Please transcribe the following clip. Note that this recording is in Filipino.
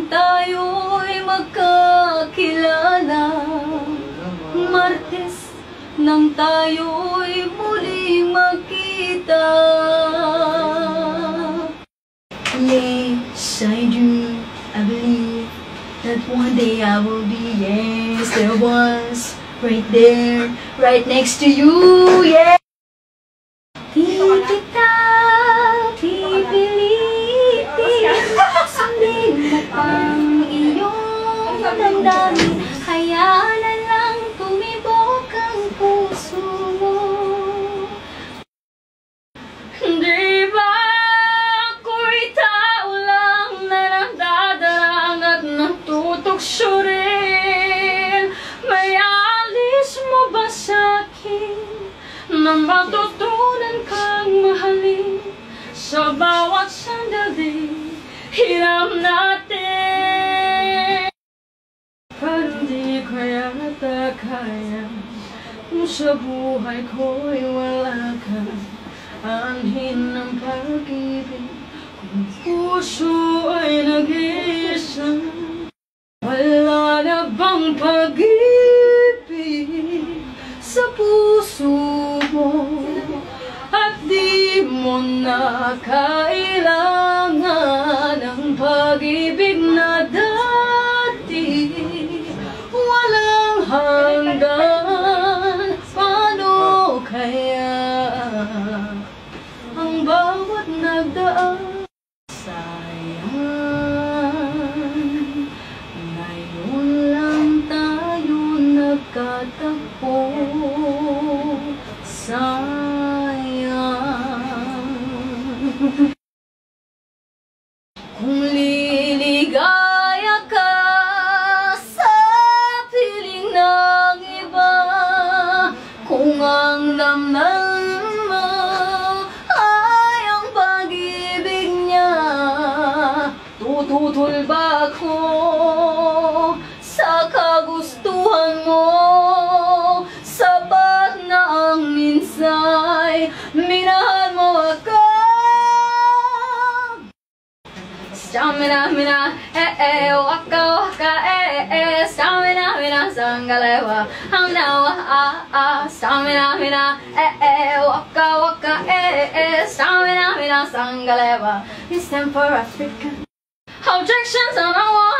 nang tayo'y magkakilala, Martes nang tayo'y muling magkita. Yes, I do, I believe that one day I will be, yes, there was, right there, right next to you, yeah. Di kita pipilitin, sundin mo pang iyong damdamin, hayaan na lang tumibok ang puso mo. Di ba ako'y tao lang na nagdadarang at natutukso rin? May alis mo ba sa'kin na matutunan kang mahalin sa bawat sandali hirap natin? Parang di ko yata kaya kung sa buhay ko'y wala ka, anhin ng pag-ibig kung puso ay nag-iisa. Wala na bang pag-ibig sa puso mo at di mo na kailangan ang pag-ibig na dati walang hanggan? Paano kaya ang bawat nagdaan? Sayang, ngayon lang tayo nagkatagpo. Sayang, kung liligaya ka sa piling ng iba, kung ang damdamin mo ay ang pag-ibig niya, tututol ba ako sa kagustuhan mo? Sapat na ang minsay minahal mo ako. Stamina, mina, waka, waka, stamina, mina, sangalewa, hangnawa, stamina, mina, waka, waka, stamina, mina, sangalewa. We stand for Africa. Objections on our wall.